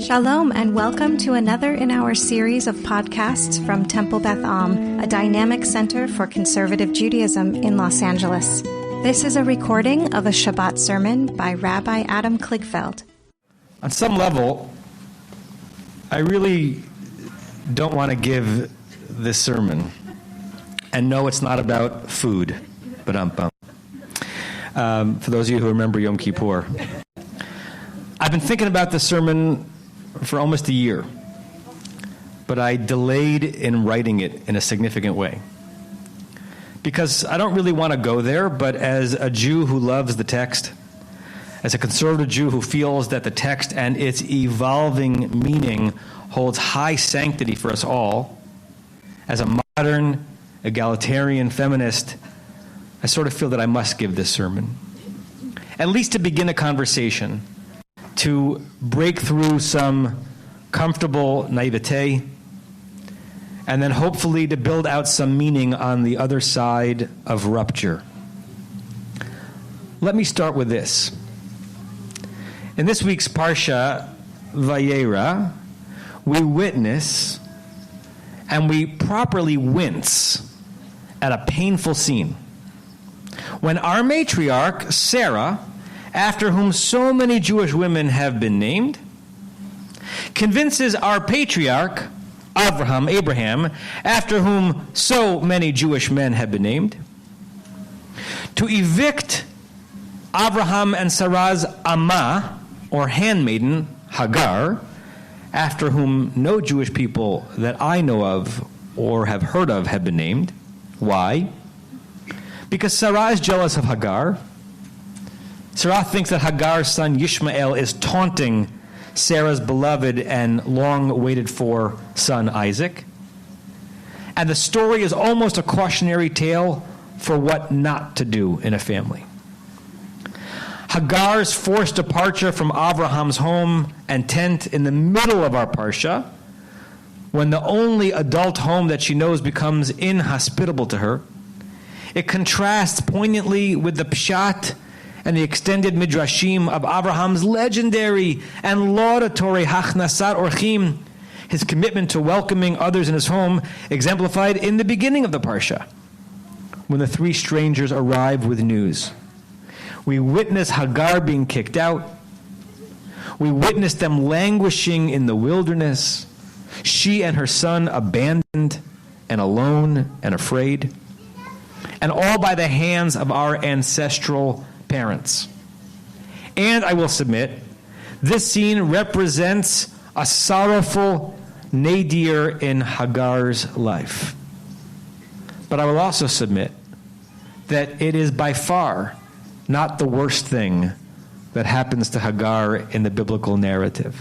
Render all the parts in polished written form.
Shalom and welcome to another in our series of podcasts from Temple Beth Am, a dynamic center for conservative Judaism in Los Angeles. This is a recording of a Shabbat sermon by Rabbi Adam Kligfeld. On some level, I really don't want to give this sermon. And no, it's not about food, but for those of you who remember Yom Kippur. I've been thinking about this sermon for almost a year, but I delayed in writing it in a significant way. Because I don't really want to go there, but as a Jew who loves the text, as a conservative Jew who feels that the text and its evolving meaning holds high sanctity for us all, as a modern, egalitarian feminist, I sort of feel that I must give this sermon. At least to begin a conversation, to break through some comfortable naivete, and then hopefully to build out some meaning on the other side of rupture. Let me start with this. In this week's Parsha, Vayera, we witness and we properly wince at a painful scene. When our matriarch, Sarah, after whom so many Jewish women have been named, convinces our patriarch, Abraham, after whom so many Jewish men have been named, to evict Abraham and Sarah's Amma, or handmaiden, Hagar, after whom no Jewish people that I know of or have heard of have been named. Why? Because Sarah is jealous of Hagar. Sarah thinks that Hagar's son Yishmael is taunting Sarah's beloved and long-waited-for son Isaac. And the story is almost a cautionary tale for what not to do in a family. Hagar's forced departure from Abraham's home and tent in the middle of our Parsha, when the only adult home that she knows becomes inhospitable to her, it contrasts poignantly with the pshat and the extended midrashim of Abraham's legendary and laudatory hachnasat orchim, his commitment to welcoming others in his home, exemplified in the beginning of the Parsha, when the three strangers arrive with news. We witness Hagar being kicked out. We witness them languishing in the wilderness, she and her son abandoned and alone and afraid, and all by the hands of our ancestral parents. And I will submit, this scene represents a sorrowful nadir in Hagar's life. But I will also submit that it is by far not the worst thing that happens to Hagar in the biblical narrative.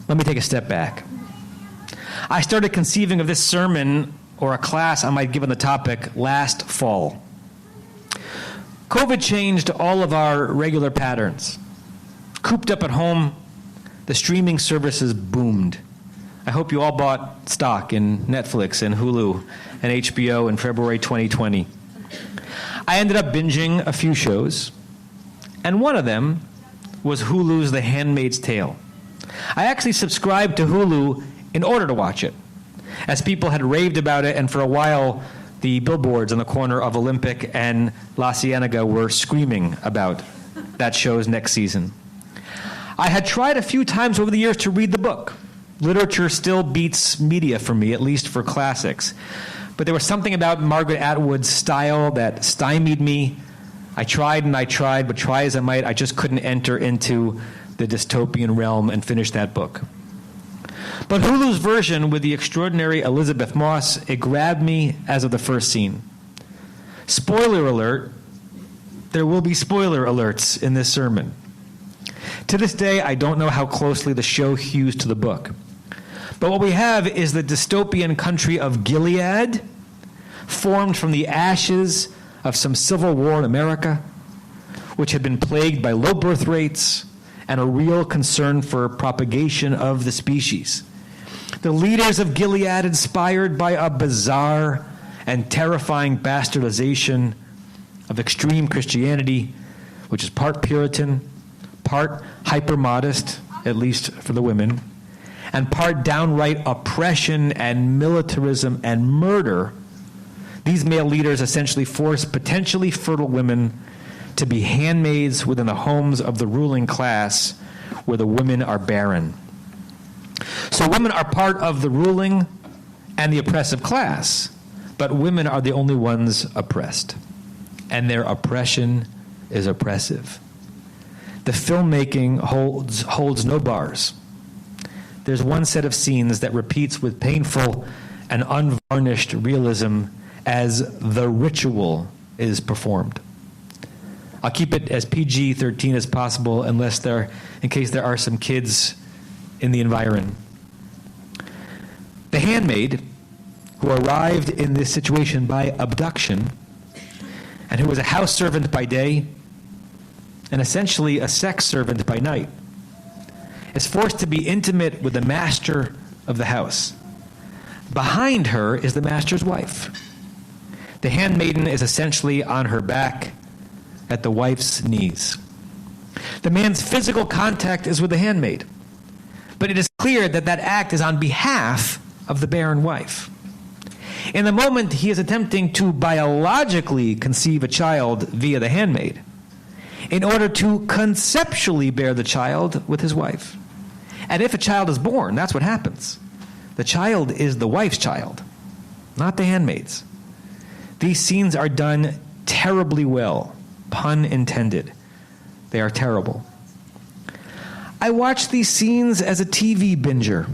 Let me take a step back. I started conceiving of this sermon or a class I might give on the topic last fall. COVID changed all of our regular patterns. Cooped up at home, the streaming services boomed. I hope you all bought stock in Netflix and Hulu and HBO in February 2020. I ended up binging a few shows, and one of them was Hulu's The Handmaid's Tale. I actually subscribed to Hulu in order to watch it, as people had raved about it, and for a while the billboards on the corner of Olympic and La Cienega were screaming about that show's next season. I had tried a few times over the years to read the book. Literature still beats media for me, at least for classics. But there was something about Margaret Atwood's style that stymied me. I tried and I tried, but try as I might, I just couldn't enter into the dystopian realm and finish that book. But Hulu's version with the extraordinary Elizabeth Moss, it grabbed me as of the first scene. Spoiler alert, there will be spoiler alerts in this sermon. To this day, I don't know how closely the show hews to the book. But what we have is the dystopian country of Gilead, formed from the ashes of some civil war in America, which had been plagued by low birth rates and a real concern for propagation of the species. The leaders of Gilead, inspired by a bizarre and terrifying bastardization of extreme Christianity, which is part Puritan, part hyper-modest, at least for the women, and part downright oppression and militarism and murder, these male leaders essentially force potentially fertile women to be handmaids within the homes of the ruling class where the women are barren. So women are part of the ruling and the oppressive class, but women are the only ones oppressed, and their oppression is oppressive. The filmmaking holds no bars. There's one set of scenes that repeats with painful and unvarnished realism as the ritual is performed. I'll keep it as PG-13 as possible in case there are some kids in the environment. The handmaid, who arrived in this situation by abduction, and who was a house servant by day, and essentially a sex servant by night, is forced to be intimate with the master of the house. Behind her is the master's wife. The handmaiden is essentially on her back at the wife's knees. The man's physical contact is with the handmaid, but it is clear that that act is on behalf of the barren wife. In the moment, he is attempting to biologically conceive a child via the handmaid in order to conceptually bear the child with his wife. And if a child is born, that's what happens. The child is the wife's child, not the handmaid's. These scenes are done terribly well, pun intended. They are terrible. I watch these scenes as a TV binger,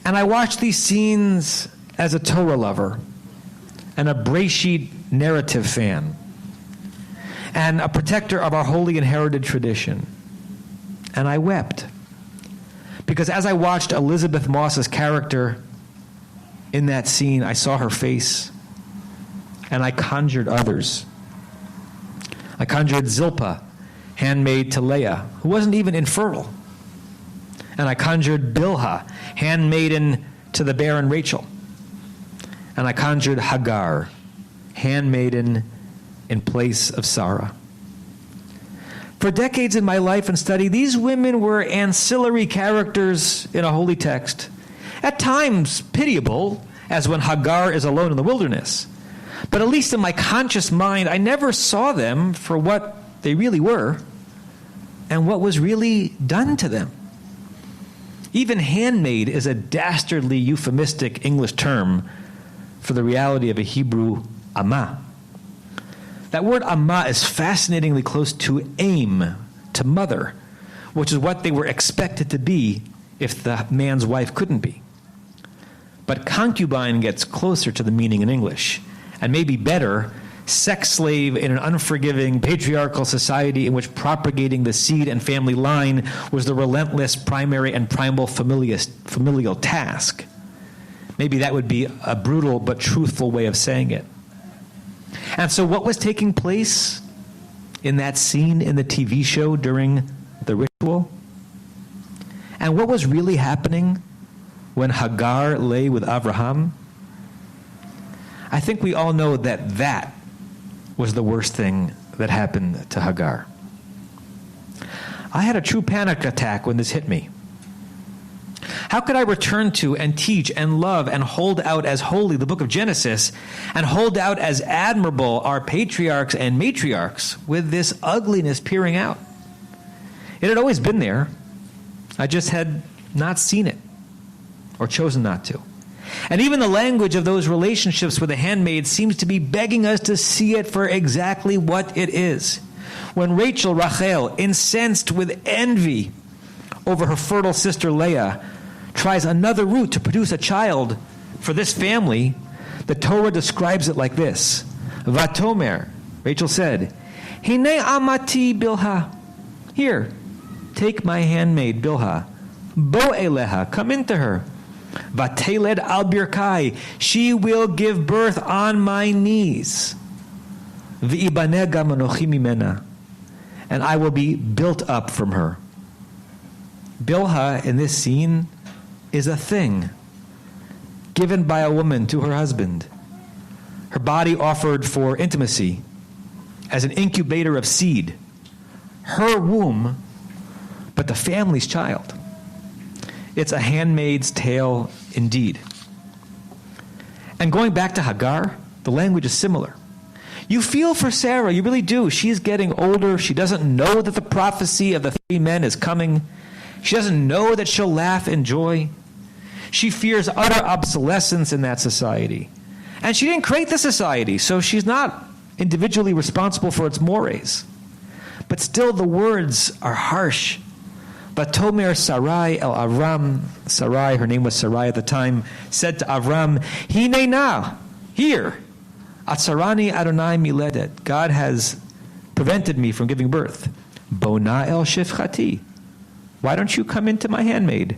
and I watch these scenes as a Torah lover, and a Breshit narrative fan, and a protector of our holy inherited tradition. And I wept. Because as I watched Elizabeth Moss's character in that scene, I saw her face, and I conjured others. I conjured Zilpah, handmaid to Leah, who wasn't even infertile. And I conjured Bilhah, handmaiden to the barren Rachel. And I conjured Hagar, handmaiden in place of Sarah. For decades in my life and study, these women were ancillary characters in a holy text, at times pitiable, as when Hagar is alone in the wilderness. But at least in my conscious mind, I never saw them for what they really were and what was really done to them. Even handmaid is a dastardly euphemistic English term for the reality of a Hebrew amah. That word amah is fascinatingly close to aim, to mother, which is what they were expected to be if the man's wife couldn't be. But concubine gets closer to the meaning in English, and maybe better, sex slave in an unforgiving patriarchal society in which propagating the seed and family line was the relentless primary and primal familial task. Maybe that would be a brutal but truthful way of saying it. And so what was taking place in that scene in the TV show during the ritual? And what was really happening when Hagar lay with Abraham? I think we all know that that was the worst thing that happened to Hagar. I had a true panic attack when this hit me. How could I return to and teach and love and hold out as holy the book of Genesis and hold out as admirable our patriarchs and matriarchs with this ugliness peering out? It had always been there. I just had not seen it or chosen not to. And even the language of those relationships with the handmaid seems to be begging us to see it for exactly what it is. When Rachel, incensed with envy over her fertile sister Leah, tries another route to produce a child for this family, the Torah describes it like this. Vatomer, Rachel said, Hine amati Bilhah. Here, take my handmaid Bilhah. Bo eleha, come into her. Vateled al birkai, she will give birth on my knees. V'ibaneh gam anochi mimena, and I will be built up from her. Bilhah in this scene is a thing given by a woman to her husband. Her body offered for intimacy as an incubator of seed. Her womb but the family's child. It's a handmaid's tale indeed. And going back to Hagar, the language is similar. You feel for Sarah, you really do. She's getting older. She doesn't know that the prophecy of the 3 men is coming. She doesn't know that she'll laugh in joy. She fears utter obsolescence in that society. And she didn't create the society, so she's not individually responsible for its mores. But still the words are harsh. Vatomer Sarai el Avram, Sarai, her name was Sarai at the time, said to Avram, Hinena, here, Atzarani Adonai miledet. God has prevented me from giving birth. Bona el shifchati. Why don't you come into my handmaid?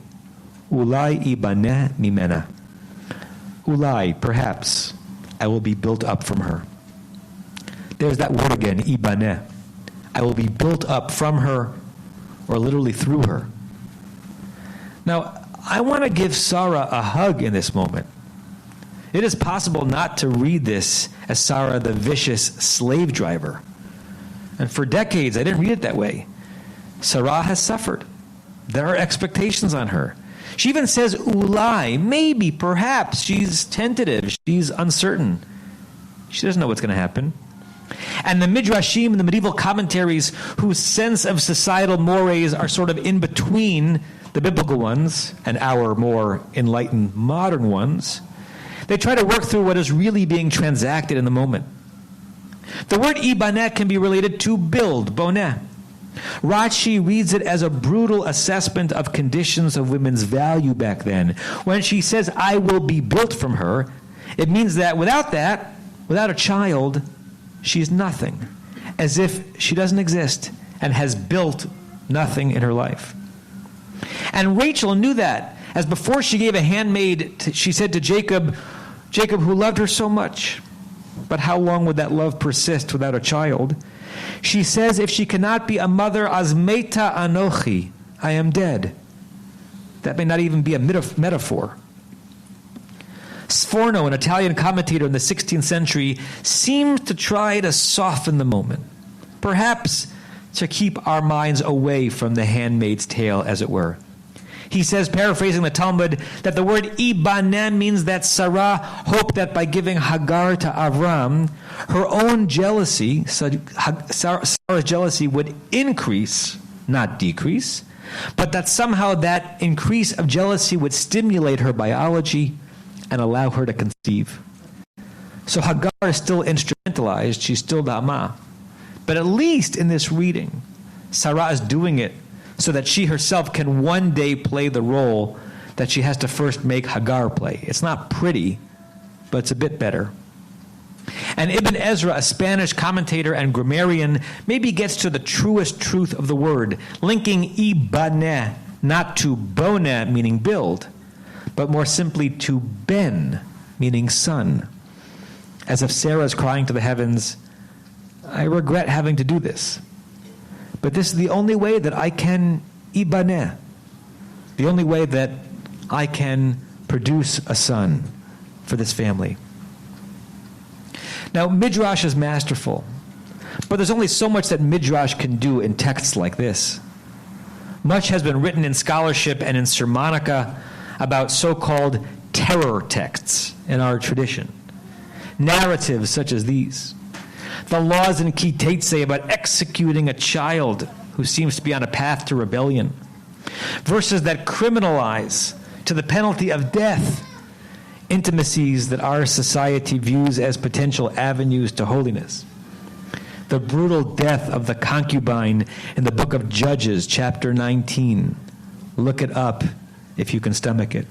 Ulai ibaneh mimena. Ulai, perhaps, I will be built up from her. There's that word again, ibaneh. I will be built up from her, or literally through her. Now, I want to give Sarah a hug in this moment. It is possible not to read this as Sarah the vicious slave driver. And for decades, I didn't read it that way. Sarah has suffered. There are expectations on her. She even says, ulai, maybe, perhaps. She's tentative. She's uncertain. She doesn't know what's going to happen. And the Midrashim and the medieval commentaries, whose sense of societal mores are sort of in between the biblical ones and our more enlightened modern ones, they try to work through what is really being transacted in the moment. The word ibaneh can be related to build, boneh. Rashi reads it as a brutal assessment of conditions of women's value back then. When she says, I will be built from her, it means that, without a child, she's nothing, as if she doesn't exist and has built nothing in her life. And Rachel knew that, as before she gave a handmaid, she said to Jacob, who loved her so much, but how long would that love persist without a child? She says, if she cannot be a mother, az meta anochi, I am dead. That may not even be a metaphor. Sforno, an Italian commentator in the 16th century, seems to try to soften the moment, perhaps to keep our minds away from the handmaid's tale, as it were. He says, paraphrasing the Talmud, that the word ibaneh means that Sarah hoped that by giving Hagar to Avram, her own jealousy, Sarah's jealousy would increase, not decrease, but that somehow that increase of jealousy would stimulate her biology and allow her to conceive. So Hagar is still instrumentalized, she's still Dama. But at least in this reading, Sarah is doing it so that she herself can one day play the role that she has to first make Hagar play. It's not pretty, but it's a bit better. And Ibn Ezra, a Spanish commentator and grammarian, maybe gets to the truest truth of the word, linking ibaneh not to boneh, meaning build, but more simply to ben, meaning son. As if Sarah is crying to the heavens, I regret having to do this, but this is the only way that I can ibaneh, the only way that I can produce a son for this family. Now, Midrash is masterful, but there's only so much that Midrash can do in texts like this. Much has been written in scholarship and in sermonica about so-called terror texts in our tradition. Narratives such as these. The laws in Kitetse about executing a child who seems to be on a path to rebellion. Verses that criminalize, to the penalty of death, intimacies that our society views as potential avenues to holiness. The brutal death of the concubine in the book of Judges, chapter 19. Look it up if you can stomach it.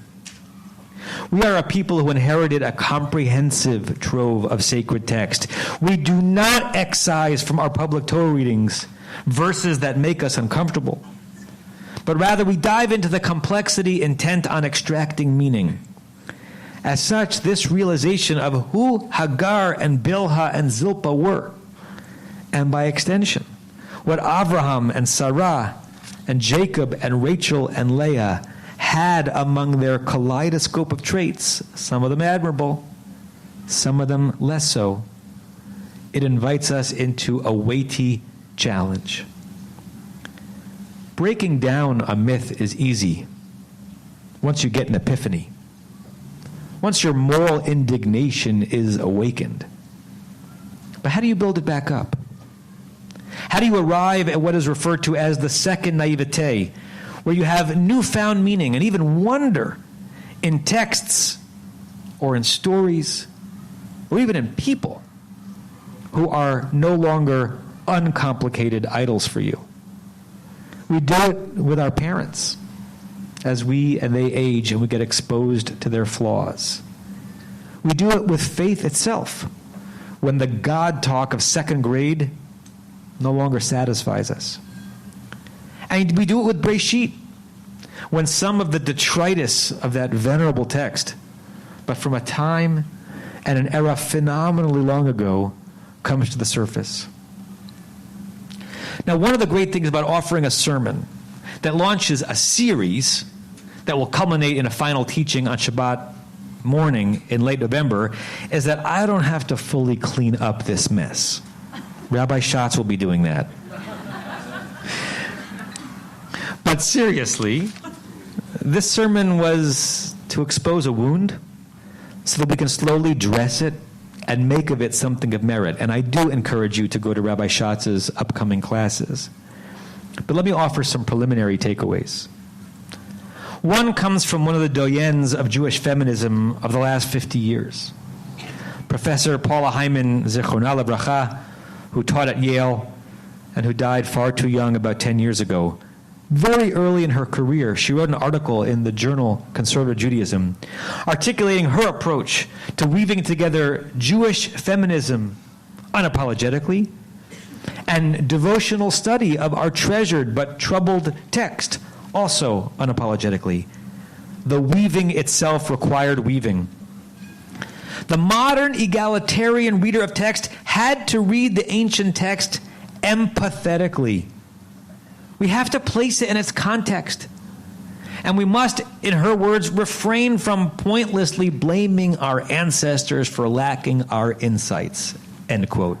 We are a people who inherited a comprehensive trove of sacred text. We do not excise from our public Torah readings verses that make us uncomfortable, but rather we dive into the complexity intent on extracting meaning. As such, this realization of who Hagar and Bilhah and Zilpah were, and by extension, what Avraham and Sarah and Jacob and Rachel and Leah had among their kaleidoscope of traits, some of them admirable, some of them less so, it invites us into a weighty challenge. Breaking down a myth is easy once you get an epiphany. Once your moral indignation is awakened. But how do you build it back up? How do you arrive at what is referred to as the second naivete, where you have newfound meaning and even wonder in texts or in stories or even in people who are no longer uncomplicated idols for you? We do it with our parents as we and they age and we get exposed to their flaws. We do it with faith itself when the God talk of second grade no longer satisfies us. And we do it with Breshit when some of the detritus of that venerable text, but from a time and an era phenomenally long ago, comes to the surface. Now, one of the great things about offering a sermon that launches a series that will culminate in a final teaching on Shabbat morning in late November is that I don't have to fully clean up this mess. Rabbi Schatz will be doing that. But seriously, this sermon was to expose a wound so that we can slowly dress it and make of it something of merit. And I do encourage you to go to Rabbi Schatz's upcoming classes. But let me offer some preliminary takeaways. One comes from one of the doyens of Jewish feminism of the last 50 years. Professor Paula Hyman, Zichronah Livracha, who taught at Yale and who died far too young about 10 years ago. Very early in her career, she wrote an article in the journal Conservative Judaism articulating her approach to weaving together Jewish feminism unapologetically and devotional study of our treasured but troubled text also unapologetically. The weaving itself required weaving. The modern egalitarian reader of text had to read the ancient text empathetically. We have to place it in its context. And we must, in her words, refrain from pointlessly blaming our ancestors for lacking our insights. End quote.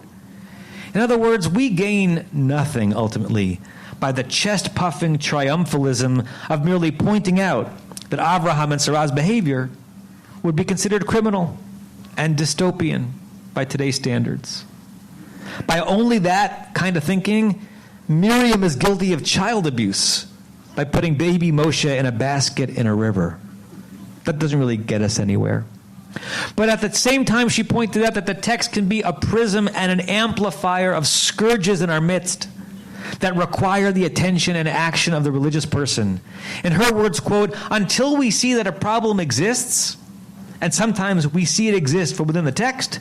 In other words, we gain nothing, ultimately, by the chest-puffing triumphalism of merely pointing out that Avraham and Sarah's behavior would be considered criminal and dystopian by today's standards. By only that kind of thinking, Miriam is guilty of child abuse by putting baby Moshe in a basket in a river. That doesn't really get us anywhere. But at the same time, she pointed out that the text can be a prism and an amplifier of scourges in our midst that require the attention and action of the religious person. In her words, quote, until we see that a problem exists, and sometimes we see it exist from within the text,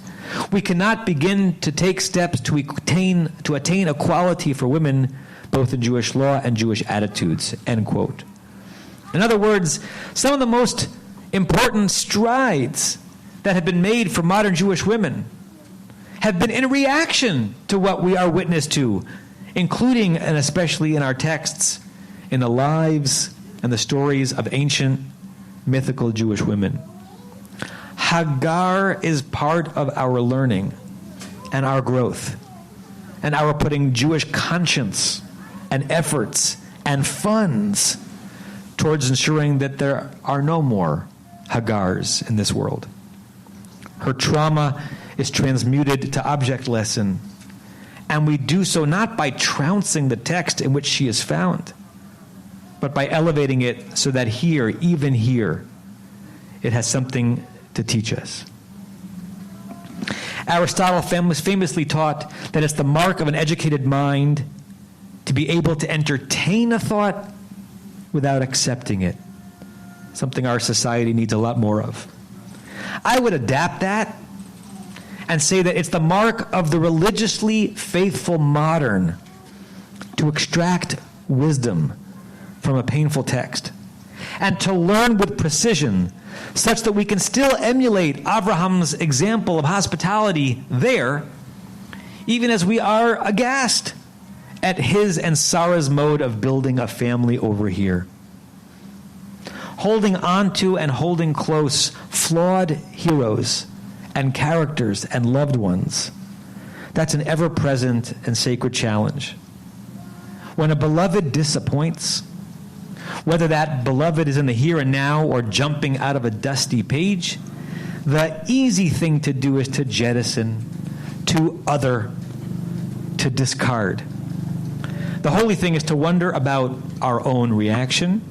we cannot begin to take steps to attain equality for women, both in Jewish law and Jewish attitudes, end quote. In other words, some of the most important strides that have been made for modern Jewish women have been in reaction to what we are witness to, including and especially in our texts, in the lives and the stories of ancient mythical Jewish women. Hagar is part of our learning and our growth and our putting Jewish conscience and efforts and funds towards ensuring that there are no more Hagars in this world. Her trauma is transmuted to object lesson, and we do so not by trouncing the text in which she is found, but by elevating it so that here, even here, it has something to teach us. Aristotle famously taught that it's the mark of an educated mind to be able to entertain a thought without accepting it, something our society needs a lot more of. I would adapt that and say that it's the mark of the religiously faithful modern to extract wisdom from a painful text and to learn with precision such that we can still emulate Abraham's example of hospitality there, even as we are aghast at his and Sarah's mode of building a family over here. Holding on to and holding close flawed heroes and characters and loved ones, that's an ever-present and sacred challenge. When a beloved disappoints, whether that beloved is in the here and now or jumping out of a dusty page, the easy thing to do is to jettison, to other, to discard. The holy thing is to wonder about our own reaction,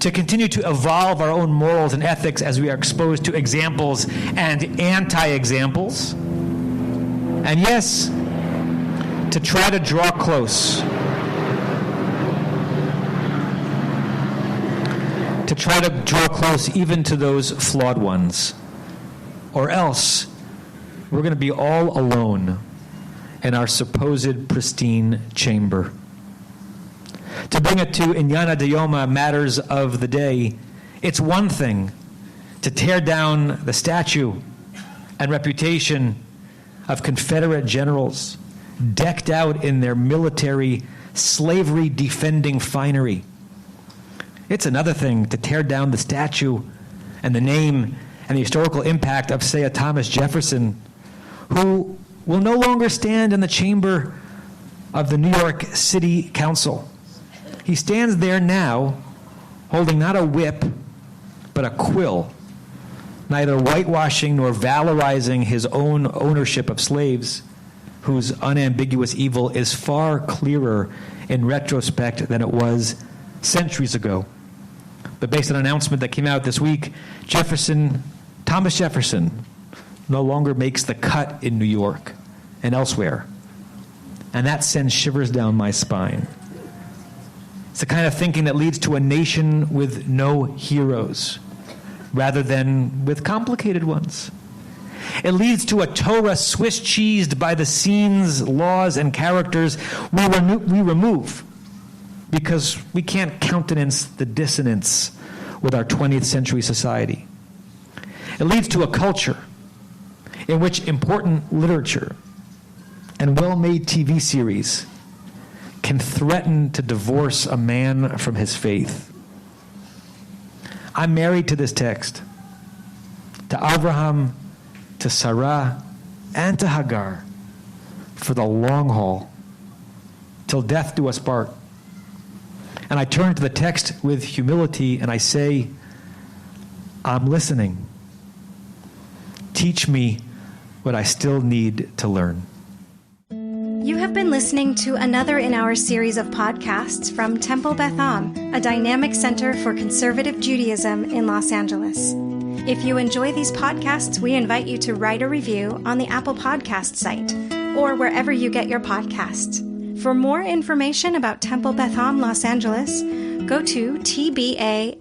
to continue to evolve our own morals and ethics as we are exposed to examples and anti-examples, and yes, to try to draw close. To try to draw close even to those flawed ones. Or else, we're going to be all alone in our supposed pristine chamber. To bring it to Inyana Dayoma, matters of the day, it's one thing to tear down the statue and reputation of Confederate generals decked out in their military slavery-defending finery. It's another thing to tear down the statue and the name and the historical impact of, say, a Thomas Jefferson, who will no longer stand in the chamber of the New York City Council. He stands there now holding not a whip, but a quill, neither whitewashing nor valorizing his own ownership of slaves, whose unambiguous evil is far clearer in retrospect than it was centuries ago. But based on an announcement that came out this week, Thomas Jefferson, no longer makes the cut in New York and elsewhere. And that sends shivers down my spine. It's the kind of thinking that leads to a nation with no heroes, rather than with complicated ones. It leads to a Torah Swiss cheesed by the scenes, laws, and characters we remove because we can't countenance the dissonance with our 20th century society. It leads to a culture in which important literature and well-made TV series can threaten to divorce a man from his faith. I'm married to this text, to Abraham, to Sarah, and to Hagar for the long haul, till death do us part. And I turn to the text with humility and I say, I'm listening. Teach me what I still need to learn. You have been listening to another in our series of podcasts from Temple Beth Am, a dynamic center for conservative Judaism in Los Angeles. If you enjoy these podcasts, we invite you to write a review on the Apple Podcast site or wherever you get your podcasts. For more information about Temple Beth Am Los Angeles, go to tbala.org.